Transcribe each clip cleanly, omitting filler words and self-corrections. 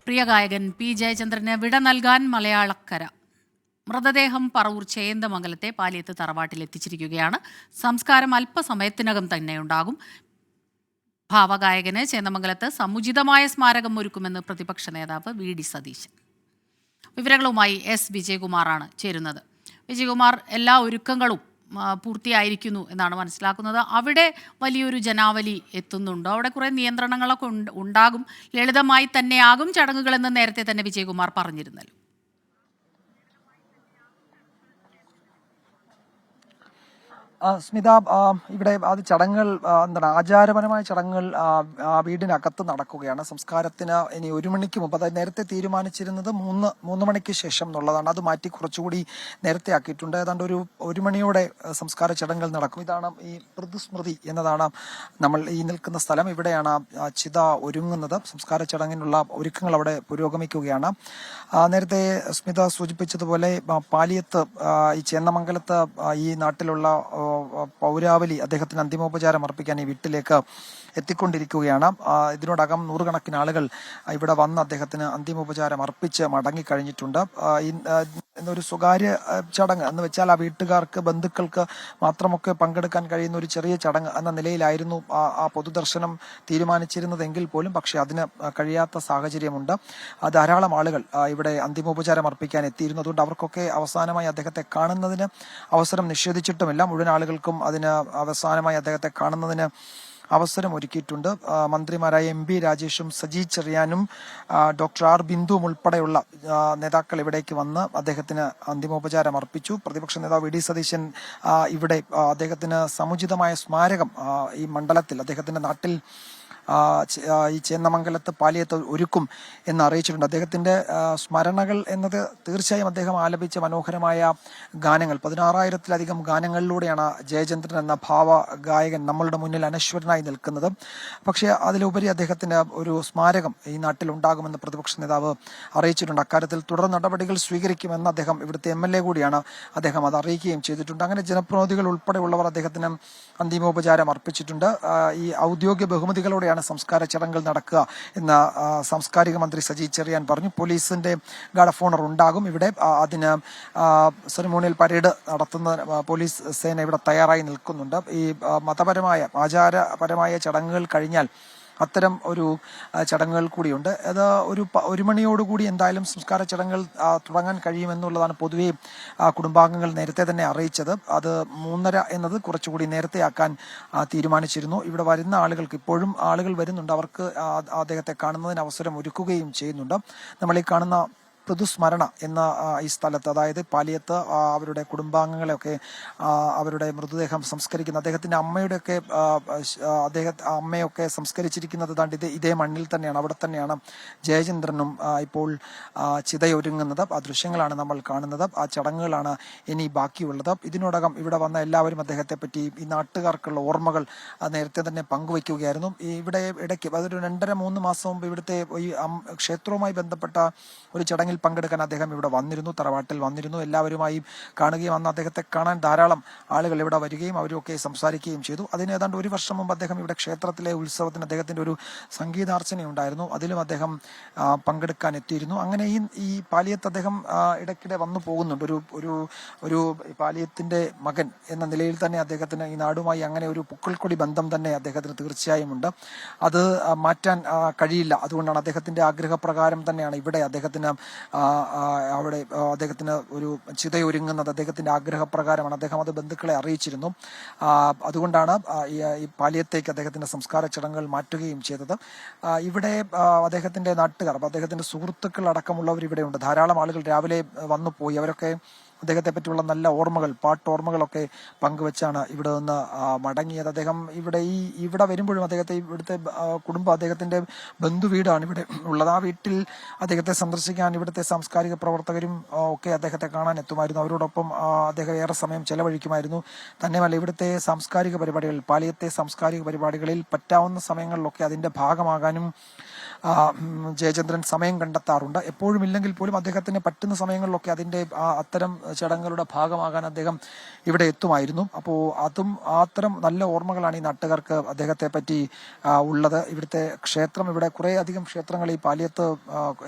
പ്രിയ ഗായകൻ പി ജയചന്ദ്രന് വിട നൽകാൻ മലയാളക്കര. മൃതദേഹം പറവൂർ ചേന്ദമംഗലത്തെ പാലിയത്ത് തറവാട്ടിൽ എത്തിച്ചിരിക്കുകയാണ്. സംസ്കാരം അല്പസമയത്തിനകം തന്നെ ഉണ്ടാകും. ഭാവഗായകന് ചേന്ദമംഗലത്ത് സമുചിതമായ സ്മാരകം ഒരുക്കുമെന്ന് പ്രതിപക്ഷ നേതാവ് വി ഡി സതീശൻ. വിവരങ്ങളുമായി എസ് വിജയകുമാറാണ് ചേരുന്നത്. വിജയകുമാർ, എല്ലാ ഒരുക്കങ്ങളും പൂർത്തിയായിരിക്കുന്നു എന്നാണ് മനസ്സിലാക്കുന്നത്. അവിടെ വലിയൊരു ജനാവലി എത്തുന്നുണ്ടോ? അവിടെ കുറേ നിയന്ത്രണങ്ങളൊക്കെ ഉണ്ടാകും, ലളിതമായി തന്നെയാകും ചടങ്ങുകളെന്ന് നേരത്തെ തന്നെ വിജയകുമാർ പറഞ്ഞിരുന്നല്ലോ. സ്മിത, ഇവിടെ അത് ചടങ്ങുകൾ എന്താണ് ആചാരപരമായ ചടങ്ങുകൾ വീടിനകത്ത് നടക്കുകയാണ്. സംസ്കാരത്തിന് ഇനി 1 മണിക്ക് മുമ്പ്, അതായത് നേരത്തെ തീരുമാനിച്ചിരുന്നത് 3 മണിക്ക് ശേഷം എന്നുള്ളതാണ്. അത് മാറ്റി കുറച്ചുകൂടി നേരത്തെ ആക്കിയിട്ടുണ്ട്. ഏതാണ്ട് ഒരു 1 മണിയോടെ സംസ്കാര ചടങ്ങുകൾ നടക്കും. ഇതാണ് ഈ മൃദുസ്മൃതി എന്നതാണ് നമ്മൾ ഈ നിൽക്കുന്ന സ്ഥലം. ഇവിടെയാണ് ചിത ഒരുങ്ങുന്നത്. സംസ്കാര ചടങ്ങിനുള്ള ഒരുക്കങ്ങൾ അവിടെ പുരോഗമിക്കുകയാണ്. നേരത്തെ സ്മിത സൂചിപ്പിച്ചതുപോലെ പാലിയത്ത് ഈ ചേന്ദമംഗലത്ത് ഈ നാട്ടിലുള്ള പൗരാവലി അദ്ദേഹത്തിന് അന്തിമോപചാരം അർപ്പിക്കാൻ ഈ വീട്ടിലേക്ക് എത്തിക്കൊണ്ടിരിക്കുകയാണ്. ഇതിനോടകം 100 കണക്കിന് ആളുകൾ ഇവിടെ വന്ന് അദ്ദേഹത്തിന് അന്തിമോപചാരം അർപ്പിച്ച് മടങ്ങിക്കഴിഞ്ഞിട്ടുണ്ട്. ഒരു സ്വകാര്യ ചടങ്ങ് എന്ന് വെച്ചാൽ ആ വീട്ടുകാർക്ക്, ബന്ധുക്കൾക്ക് മാത്രമൊക്കെ പങ്കെടുക്കാൻ കഴിയുന്ന ഒരു ചെറിയ ചടങ്ങ് എന്ന നിലയിലായിരുന്നു ആ പൊതുദർശനം തീരുമാനിച്ചിരുന്നതെങ്കിൽ പോലും പക്ഷെ അതിന് കഴിയാത്ത സാഹചര്യമുണ്ട്. ധാരാളം ആളുകൾ ഇവിടെ അന്തിമോപചാരം അർപ്പിക്കാൻ എത്തിയിരുന്നു. അതുകൊണ്ട് അവർക്കൊക്കെ അവസാനമായി അദ്ദേഹത്തെ കാണുന്നതിന് അവസരം നിഷേധിച്ചിട്ടുമില്ല. മുഴുവൻ ആളുകൾക്കും അതിന് അവസാനമായി അദ്ദേഹത്തെ കാണുന്നതിന് അവസരം ഒരുക്കിയിട്ടുണ്ട്. മന്ത്രിമാരായ എം പി രാജേഷും സജി ചെറിയാനും ഡോക്ടർ ആർ ബിന്ദുവും ഉൾപ്പെടെയുള്ള നേതാക്കൾ ഇവിടേക്ക് വന്ന് അദ്ദേഹത്തിന് അന്തിമോപചാരം അർപ്പിച്ചു. പ്രതിപക്ഷ നേതാവ് വി ഡി സതീശൻ ഇവിടെ അദ്ദേഹത്തിന് സമുചിതമായ സ്മാരകം ഈ മണ്ഡലത്തിൽ, അദ്ദേഹത്തിന്റെ നാട്ടിൽ ഈ ചേന്ദമംഗലത്ത് പാലിയത്ത് ഒരുക്കും എന്ന് അറിയിച്ചിട്ടുണ്ട്. അദ്ദേഹത്തിന്റെ സ്മരണകൾ എന്നത് തീർച്ചയായും അദ്ദേഹം ആലപിച്ച മനോഹരമായ ഗാനങ്ങൾ, 16,000-ലധികം ഗാനങ്ങളിലൂടെയാണ് ജയചന്ദ്രൻ എന്ന ഭാവ ഗായകൻ നമ്മളുടെ മുന്നിൽ അനശ്വരനായി നിൽക്കുന്നത്. പക്ഷേ അതിലുപരി അദ്ദേഹത്തിന് ഒരു സ്മാരകം ഈ നാട്ടിൽ ഉണ്ടാകുമെന്ന് പ്രതിപക്ഷ നേതാവ് അറിയിച്ചിട്ടുണ്ട്. അക്കാര്യത്തിൽ തുടർ നടപടികൾ സ്വീകരിക്കുമെന്ന് അദ്ദേഹം, ഇവിടുത്തെ MLA കൂടിയാണ്, അദ്ദേഹം അത് അറിയിക്കുകയും ചെയ്തിട്ടുണ്ട്. അങ്ങനെ ജനപ്രതിനിധികൾ ഉൾപ്പെടെയുള്ളവർ അദ്ദേഹത്തിന് അന്തിമോപചാരം അർപ്പിച്ചിട്ടുണ്ട്. ഈ ഔദ്യോഗിക ബഹുമതികളോടെയാണ് സംസ്കാര ചടങ്ങുകൾ നടക്കുക എന്ന് സാംസ്കാരിക മന്ത്രി സജി ചെറിയാൻ പറഞ്ഞു. പോലീസിന്റെ ഗാർഡ് ഓഫ് ഓണർ ഉണ്ടാകും ഇവിടെ. അതിന് സെറിമോണിയൽ പരേഡ് നടത്തുന്ന പോലീസ് സേന ഇവിടെ തയ്യാറായി നിൽക്കുന്നുണ്ട്. ഈ മതപരമായ, ആചാരപരമായ ചടങ്ങുകൾ കഴിഞ്ഞാൽ അത്തരം ഒരു ചടങ്ങുകൾ കൂടിയുണ്ട്. അത് 1 മണിയോടുകൂടി എന്തായാലും സംസ്കാര ചടങ്ങുകൾ തുടങ്ങാൻ കഴിയുമെന്നുള്ളതാണ് പൊതുവെ കുടുംബാംഗങ്ങൾ നേരത്തെ തന്നെ അറിയിച്ചത്. അത് 3:30 എന്നത് കുറച്ചുകൂടി നേരത്തെ ആക്കാൻ തീരുമാനിച്ചിരുന്നു. ഇവിടെ വരുന്ന ആളുകൾക്ക്, ഇപ്പോഴും ആളുകൾ വരുന്നുണ്ട്, അവർക്ക് അദ്ദേഹത്തെ കാണുന്നതിന് അവസരം ഒരുക്കുകയും ചെയ്യുന്നുണ്ട്. നമ്മൾ ഈ കാണുന്ന മൃദുസ്മരണ എന്ന ഈ സ്ഥലത്ത്, അതായത് പാലിയത്ത് അവരുടെ കുടുംബാംഗങ്ങളെയൊക്കെ അവരുടെ മൃതദേഹം സംസ്കരിക്കുന്ന, അദ്ദേഹത്തിന്റെ അമ്മയുടെയൊക്കെ അമ്മയൊക്കെ സംസ്കരിച്ചിരിക്കുന്നത് ഇതേ മണ്ണിൽ തന്നെയാണ്. അവിടെ തന്നെയാണ് ജയചന്ദ്രനും ഇപ്പോൾ ചിതയൊരുങ്ങുന്നത്. ആ ദൃശ്യങ്ങളാണ് നമ്മൾ കാണുന്നത്. ആ ചടങ്ങുകളാണ് ഇനി ബാക്കിയുള്ളത്. ഇതിനോടകം ഇവിടെ വന്ന എല്ലാവരും അദ്ദേഹത്തെ പറ്റി, ഈ നാട്ടുകാർക്കുള്ള ഓർമ്മകൾ നേരത്തെ തന്നെ പങ്കുവയ്ക്കുകയായിരുന്നു. ഇവിടെ ഇടയ്ക്ക് അതൊരു 2.5-3 മാസം മുമ്പ് ഇവിടുത്തെ ഈ ക്ഷേത്രവുമായി ബന്ധപ്പെട്ട ഒരു ചടങ്ങിൽ പങ്കെടുക്കാൻ അദ്ദേഹം ഇവിടെ വന്നിരുന്നു, തറവാട്ടിൽ വന്നിരുന്നു. എല്ലാവരുമായി കാണുകയും അന്ന് അദ്ദേഹത്തെ കാണാൻ ധാരാളം ആളുകൾ ഇവിടെ വരികയും അവരൊക്കെ സംസാരിക്കുകയും ചെയ്തു. അതിന് ഏതാണ്ട് 1 വർഷം മുമ്പ് അദ്ദേഹം ഇവിടെ ക്ഷേത്രത്തിലെ ഉത്സവത്തിന് അദ്ദേഹത്തിന്റെ ഒരു സംഗീതാർച്ചന ഉണ്ടായിരുന്നു. അതിലും അദ്ദേഹം പങ്കെടുക്കാൻ എത്തിയിരുന്നു. അങ്ങനെ ഈ പാലിയത്ത് അദ്ദേഹം ഇടയ്ക്കിടെ വന്നു പോകുന്നുണ്ട്. ഒരു പാലിയത്തിന്റെ മകൻ എന്ന നിലയിൽ തന്നെ അദ്ദേഹത്തിന് ഈ നാടുമായി അങ്ങനെ ഒരു പുക്കിൾക്കൊടി ബന്ധം തന്നെ അദ്ദേഹത്തിന് തീർച്ചയായും ഉണ്ട്. അത് മാറ്റാൻ കഴിയില്ല. അതുകൊണ്ടാണ് അദ്ദേഹത്തിന്റെ ആഗ്രഹപ്രകാരം തന്നെയാണ് ഇവിടെ അദ്ദേഹത്തിന് അവിടെ അദ്ദേഹത്തിന് ഒരു ചിതയൊരുങ്ങുന്നത്. അദ്ദേഹത്തിന്റെ ആഗ്രഹപ്രകാരമാണ്. അദ്ദേഹം അത് ബന്ധുക്കളെ അറിയിച്ചിരുന്നു. അതുകൊണ്ടാണ് ഈ പാലിയത്തേക്ക് അദ്ദേഹത്തിന്റെ സംസ്കാര ചടങ്ങുകൾ മാറ്റുകയും ചെയ്തത്. ഇവിടെ അദ്ദേഹത്തിന്റെ നാട്ടുകാർ, അദ്ദേഹത്തിന്റെ സുഹൃത്തുക്കൾ അടക്കമുള്ളവർ ഇവിടെയുണ്ട്. ധാരാളം ആളുകൾ രാവിലെ വന്നു പോയി. അവരൊക്കെ അദ്ദേഹത്തെ പറ്റിയുള്ള നല്ല ഓർമ്മകൾ, പാട്ടോർമ്മകളൊക്കെ പങ്കുവെച്ചാണ് ഇവിടെ നിന്ന് മടങ്ങിയത്. അദ്ദേഹം ഇവിടെ വരുമ്പോഴും ഇവിടുത്തെ കുടുംബം, അദ്ദേഹത്തിന്റെ ബന്ധു വീടാണ് ഇവിടെ ഉള്ളത്. ആ വീട്ടിൽ അദ്ദേഹത്തെ സന്ദർശിക്കാൻ ഇവിടുത്തെ സാംസ്കാരിക പ്രവർത്തകരും ഒക്കെ അദ്ദേഹത്തെ കാണാൻ എത്തുമായിരുന്നു. അവരോടൊപ്പം അദ്ദേഹം ഏറെ സമയം ചെലവഴിക്കുമായിരുന്നു. തന്നെയുമല്ല, ഇവിടുത്തെ സാംസ്കാരിക പരിപാടികൾ, പാലിയത്തെ സാംസ്കാരിക പരിപാടികളിൽ പറ്റാവുന്ന സമയങ്ങളിലൊക്കെ അതിന്റെ ഭാഗമാകാനും ജയചന്ദ്രൻ സമയം കണ്ടെത്താറുണ്ട്. എപ്പോഴും ഇല്ലെങ്കിൽ പോലും അദ്ദേഹത്തിന് പറ്റുന്ന സമയങ്ങളിലൊക്കെ അതിൻ്റെ അത്തരം ചടങ്ങുകളുടെ ഭാഗമാകാൻ അദ്ദേഹം ഇവിടെ എത്തുമായിരുന്നു. അപ്പോൾ അതും അത്തരം നല്ല ഓർമ്മകളാണ് ഈ നാട്ടുകാർക്ക് അദ്ദേഹത്തെ പറ്റി ഉള്ളത്. ഇവിടുത്തെ ക്ഷേത്രം, ഇവിടെ കുറേ അധികം ക്ഷേത്രങ്ങൾ ഈ പാലിയത്ത്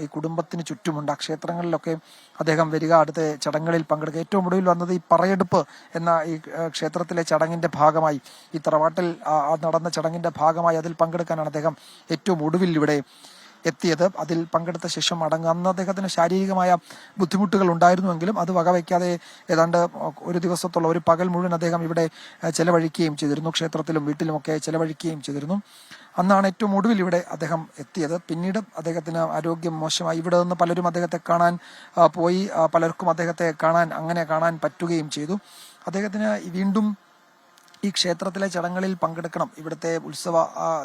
ഈ കുടുംബത്തിന് ചുറ്റുമുണ്ട്. ആ ക്ഷേത്രങ്ങളിലൊക്കെ അദ്ദേഹം വരിക, അടുത്ത ചടങ്ങുകളിൽ പങ്കെടുക്കുക. ഏറ്റവും ഒടുവിൽ വന്നത് ഈ പറയെടുപ്പ് എന്ന ഈ ക്ഷേത്രത്തിലെ ചടങ്ങിന്റെ ഭാഗമായി, ഈ തറവാട്ടിൽ നടന്ന ചടങ്ങിന്റെ ഭാഗമായി അതിൽ പങ്കെടുക്കാനാണ് അദ്ദേഹം ഏറ്റവും ഒടുവിൽ ഇവിടെ എത്തിയത്. അതിൽ പങ്കെടുത്ത ശേഷം മടങ്ങുക. അന്ന് അദ്ദേഹത്തിന് ശാരീരികമായ ബുദ്ധിമുട്ടുകൾ ഉണ്ടായിരുന്നുവെങ്കിലും അത് വകവയ്ക്കാതെ ഏതാണ്ട് ഒരു ദിവസത്തോളം, ഒരു പകൽ മുഴുവൻ അദ്ദേഹം ഇവിടെ ചെലവഴിക്കുകയും ചെയ്തിരുന്നു. ക്ഷേത്രത്തിലും വീട്ടിലുമൊക്കെ ചെലവഴിക്കുകയും ചെയ്തിരുന്നു. അന്നാണ് ഏറ്റവും ഒടുവിൽ ഇവിടെ അദ്ദേഹം എത്തിയത്. പിന്നീട് അദ്ദേഹത്തിന് ആരോഗ്യം മോശമായി. ഇവിടെ നിന്ന് പലരും അദ്ദേഹത്തെ കാണാൻ പോയി. പലർക്കും അദ്ദേഹത്തെ കാണാൻ പറ്റുകയും ചെയ്തു. അദ്ദേഹത്തിന് വീണ്ടും ഈ ക്ഷേത്രത്തിലെ ചടങ്ങുകളിൽ പങ്കെടുക്കണം, ഇവിടുത്തെ ഉത്സവ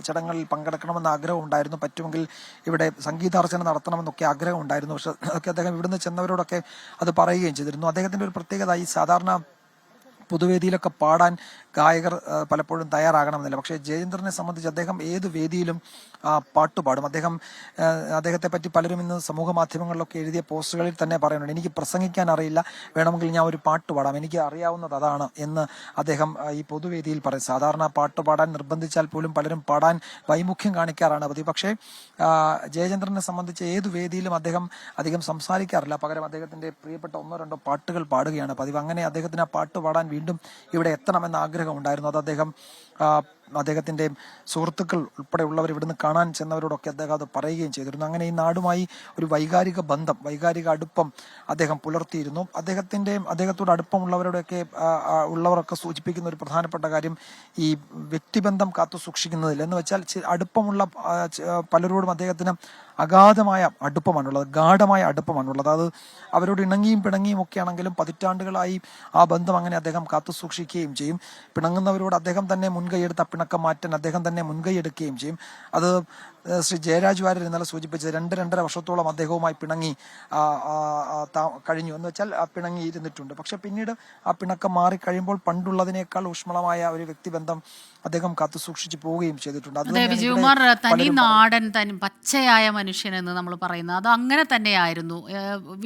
ചടങ്ങുകളിൽ പങ്കെടുക്കണമെന്ന് ആഗ്രഹം ഉണ്ടായിരുന്നു. പറ്റുമെങ്കിൽ ഇവിടെ സംഗീതാർച്ചന നടത്തണമെന്നൊക്കെ ആഗ്രഹം ഉണ്ടായിരുന്നു. പക്ഷെ അതൊക്കെ അദ്ദേഹം ഇവിടുന്ന് ചെന്നവരോടൊക്കെ അത് പറയുകയും ചെയ്തിരുന്നു. അദ്ദേഹത്തിന്റെ ഒരു പ്രത്യേകത, ഈ സാധാരണ പൊതുവേദിയിലൊക്കെ പാടാൻ ഗായകർ പലപ്പോഴും തയ്യാറാകണമെന്നില്ല. പക്ഷേ ജയേന്ദ്രനെ സംബന്ധിച്ച് അദ്ദേഹം ഏത് വേദിയിലും പാട്ടുപാടും. അദ്ദേഹത്തെ പറ്റി പലരും ഇന്ന് സമൂഹ മാധ്യമങ്ങളിലൊക്കെ എഴുതിയ പോസ്റ്റുകളിൽ തന്നെ പറയുന്നുണ്ട്, എനിക്ക് പ്രസംഗിക്കാൻ അറിയില്ല, വേണമെങ്കിൽ ഞാൻ ഒരു പാട്ട് പാടാം, എനിക്ക് അറിയാവുന്നത് അതാണ് എന്ന് അദ്ദേഹം ഈ പൊതുവേദിയിൽ പറയും. സാധാരണ പാട്ട് പാടാൻ നിർബന്ധിച്ചാൽ പോലും പലരും പാടാൻ വൈമുഖ്യം കാണിക്കാറാണ് പതിവ്. പക്ഷേ ജയചന്ദ്രനെ സംബന്ധിച്ച് ഏത് വേദിയിലും അദ്ദേഹം അധികം സംസാരിക്കാറില്ല. പകരം അദ്ദേഹത്തിന്റെ പ്രിയപ്പെട്ട ഒന്നോ രണ്ടോ പാട്ടുകൾ പാടുകയാണ് പതിവ്. അങ്ങനെ അദ്ദേഹത്തിന് ആ പാട്ട് പാടാൻ വീണ്ടും ഇവിടെ എത്തണമെന്ന ആഗ്രഹം ഉണ്ടായിരുന്നു. അത് അദ്ദേഹത്തിന്റെ സുഹൃത്തുക്കൾ ഉൾപ്പെടെയുള്ളവർ ഇവിടുന്ന് കാണാൻ ചെന്നവരോടൊക്കെ അദ്ദേഹം അത് പറയുകയും ചെയ്തിരുന്നു. അങ്ങനെ ഈ നാടുമായി ഒരു വൈകാരിക ബന്ധം, വൈകാരിക അടുപ്പം അദ്ദേഹം പുലർത്തിയിരുന്നു. അദ്ദേഹത്തോട് അടുപ്പമുള്ളവരോടൊക്കെ ഉള്ളവരൊക്കെ സൂചിപ്പിക്കുന്ന ഒരു പ്രധാനപ്പെട്ട കാര്യം ഈ വ്യക്തിബന്ധം കാത്തു സൂക്ഷിക്കുന്നതിൽ എന്ന് വെച്ചാൽ, അടുപ്പമുള്ള പലരോടും അദ്ദേഹത്തിന് അഗാധമായ അടുപ്പമാണുള്ളത്, ഗാഢമായ അടുപ്പമാണുള്ളത്. അത് അവരോട് ഇണങ്ങിയും പിണങ്ങിയും ഒക്കെ ആണെങ്കിലും പതിറ്റാണ്ടുകളായി ആ ബന്ധം അങ്ങനെ അദ്ദേഹം കാത്തു സൂക്ഷിക്കുകയും ചെയ്യും. പിണങ്ങുന്നവരോട് അദ്ദേഹം തന്നെ മുൻകൈയെടുത്ത് പിണക്കം മാറ്റാൻ അദ്ദേഹം തന്നെ മുൻകൈ എടുക്കുകയും ചെയ്യും. അത് ശ്രീ ജയരാജ് വാര്യർ ഇന്നലെ സൂചിപ്പിച്ചത് 2-2.5 വർഷത്തോളം അദ്ദേഹവുമായി പിണങ്ങി കഴിഞ്ഞു എന്ന് വെച്ചാൽ പിണങ്ങി ഇരുന്നിട്ടുണ്ട്. പക്ഷെ പിന്നീട് ആ പിണക്കം മാറിക്കഴിയുമ്പോൾ പണ്ടുള്ളതിനേക്കാൾ ഊഷ്മളമായ ഒരു വ്യക്തിബന്ധം അദ്ദേഹം കാത്തു സൂക്ഷിച്ചു പോവുകയും ചെയ്തിട്ടുണ്ട്. വിജയകുമാർ തനി നാടൻ പച്ചയായ മനുഷ്യൻ എന്ന് നമ്മൾ പറയുന്നത് അത് അങ്ങനെ തന്നെയായിരുന്നു.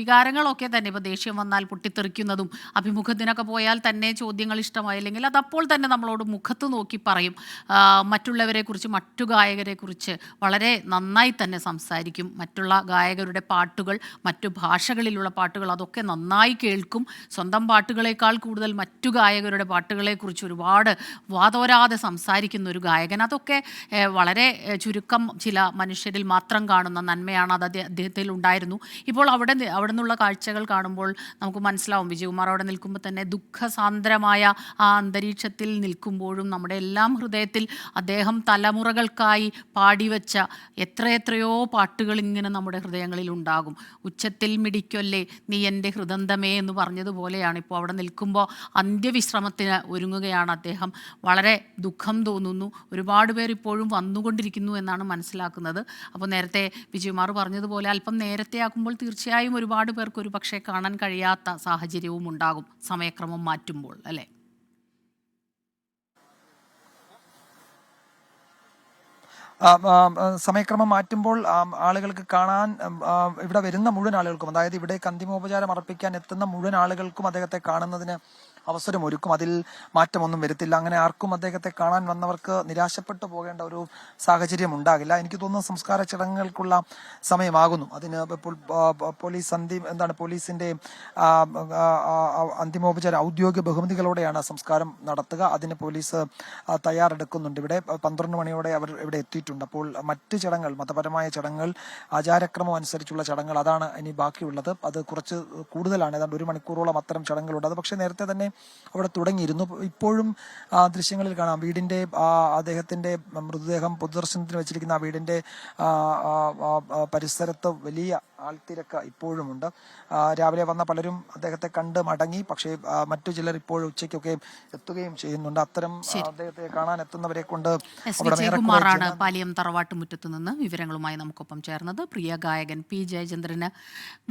വികാരങ്ങളൊക്കെ തന്നെ ഇപ്പോൾ ദേഷ്യം വന്നാൽ പൊട്ടിത്തെറിക്കുന്നതും, അഭിമുഖത്തിനൊക്കെ പോയാൽ തന്നെ ചോദ്യങ്ങൾ ഇഷ്ടമായില്ലെങ്കിൽ അത് അപ്പോൾ തന്നെ നമ്മളോട് മുഖത്ത് നോക്കി പറയും. മറ്റുള്ളവരെ കുറിച്ച്, മറ്റു ഗായകരെ കുറിച്ച് വളരെ നന്നായി തന്നെ സംസാരിക്കും. മറ്റുള്ള ഗായകരുടെ പാട്ടുകൾ, മറ്റു ഭാഷകളിലുള്ള പാട്ടുകൾ അതൊക്കെ നന്നായി കേൾക്കും. സ്വന്തം പാട്ടുകളേക്കാൾ കൂടുതൽ മറ്റു ഗായകരുടെ പാട്ടുകളെക്കുറിച്ച് ഒരുപാട് വാതോരാതെ സംസാരിക്കുന്ന ഒരു ഗായകൻ. അതൊക്കെ വളരെ ചുരുക്കം ചില മനുഷ്യരിൽ മാത്രം കാണുന്ന നന്മയാണ്. അത് അദ്ദേഹത്തിൽ ഉണ്ടായിരുന്നു. ഇപ്പോൾ അവിടെ നിന്നുള്ള കാഴ്ചകൾ കാണുമ്പോൾ നമുക്ക് മനസ്സിലാവും, വിജയകുമാർ അവിടെ നിൽക്കുമ്പോൾ തന്നെ ദുഃഖസാന്ദ്രമായ ആ അന്തരീക്ഷത്തിൽ നിൽക്കുമ്പോഴും നമ്മുടെ എല്ലാം ഹൃദയത്തിൽ അദ്ദേഹം തലമുറകൾക്കായി പാടിവെച്ച എത്രയെത്രയോ പാട്ടുകൾ ഇങ്ങനെ നമ്മുടെ ഹൃദയങ്ങളിൽ ഉണ്ടാകും. ഉച്ചത്തിൽ മിടിക്കൊല്ലേ നീ എൻ്റെ ഹൃദന്തമേ എന്ന് പറഞ്ഞതുപോലെയാണ് ഇപ്പോൾ അവിടെ നിൽക്കുമ്പോൾ അന്ത്യവിശ്രമത്തിന് ഒരുങ്ങുകയാണ് അദ്ദേഹം. വളരെ ദുഃഖം തോന്നുന്നു. ഒരുപാട് പേർ ഇപ്പോഴും വന്നുകൊണ്ടിരിക്കുന്നു എന്നാണ് മനസ്സിലാക്കുന്നത്. അപ്പോൾ നേരത്തെ വിജയകുമാർ പറഞ്ഞതുപോലെ അല്പം നേരത്തെ ആക്കുമ്പോൾ തീർച്ചയായും ഒരുപാട് പേർക്ക് ഒരു പക്ഷേ കാണാൻ കഴിയാത്ത സാഹചര്യവും ഉണ്ടാകും സമയക്രമം മാറ്റുമ്പോൾ, അല്ലേ? സമയക്രമം മാറ്റുമ്പോൾ ആളുകൾക്ക് കാണാൻ, ഇവിടെ വരുന്ന മുഴുവൻ ആളുകൾക്കും, അതായത് ഇവിടേക്ക് അന്തിമോപചാരം അർപ്പിക്കാൻ എത്തുന്ന മുഴുവൻ ആളുകൾക്കും അദ്ദേഹത്തെ കാണുന്നതിന് അവസരമൊരുക്കും. അതിൽ മാറ്റമൊന്നും വരുത്തില്ല. അങ്ങനെ ആർക്കും അദ്ദേഹത്തെ കാണാൻ വന്നവർക്ക് നിരാശപ്പെട്ടു പോകേണ്ട ഒരു സാഹചര്യം ഉണ്ടാകില്ല. എനിക്ക് തോന്നുന്നു സംസ്കാര ചടങ്ങുകൾക്കുള്ള സമയമാകുന്നു. അതിന് പോലീസിന്റെ അന്തിമോപചാര ഔദ്യോഗിക ബഹുമതികളോടെയാണ് സംസ്കാരം നടത്തുക. അതിന് പോലീസ് തയ്യാറെടുക്കുന്നുണ്ട്. ഇവിടെ 12 മണിയോടെ അവർ ഇവിടെ എത്തിയിട്ടുണ്ട്. അപ്പോൾ മറ്റ് ചടങ്ങുകൾ, മതപരമായ ചടങ്ങുകൾ, ആചാരക്രമം അനുസരിച്ചുള്ള ചടങ്ങുകൾ, അതാണ് ഇനി ബാക്കിയുള്ളത്. അത് കുറച്ച് കൂടുതലാണ്. ഏതാണ്ട് 1 മണിക്കൂറോളം അത്തരം ചടങ്ങുകളുണ്ട്. അത് പക്ഷേ നേരത്തെ തന്നെ അവിടെ തുടങ്ങിയിരുന്നു. ഇപ്പോഴും ദൃശ്യങ്ങളിൽ കാണാം, വീടിന്റെ അദ്ദേഹത്തിന്റെ മൃതദേഹം പൊതുദർശനത്തിന് വെച്ചിരിക്കുന്ന ആ വീടിന്റെ പരിസരത്ത് വലിയ ആൾത്തിരക്ക് ഇപ്പോഴുമുണ്ട്. രാവിലെ വന്ന പലരും അദ്ദേഹത്തെ കണ്ട് മടങ്ങി. പക്ഷേ മറ്റു ചിലർ ഇപ്പോഴും ഉച്ചയ്ക്കൊക്കെ എത്തുകയും ചെയ്യുന്നുണ്ട്. അത്തരം അദ്ദേഹത്തെ കാണാൻ എത്തുന്നവരെ കൊണ്ട് വിജയകുമാറാണ് പാലിയം തറവാട്ടുമുറ്റത്ത് നിന്ന് വിവരങ്ങളുമായി നമുക്കൊപ്പം ചേർന്നത്. പ്രിയ ഗായകൻ പി ജയചന്ദ്രന്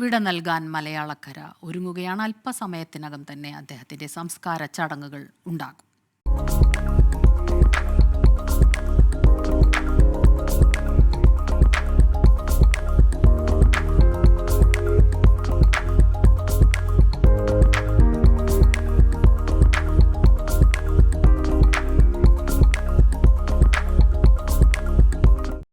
വിട നൽകാൻ മലയാളക്കര ഒരുങ്ങുകയാണ്. അല്പസമയത്തിനകം തന്നെ അദ്ദേഹത്തിന്റെ സംസ്കാര ചടങ്ങുകൾ ഉണ്ടാകും.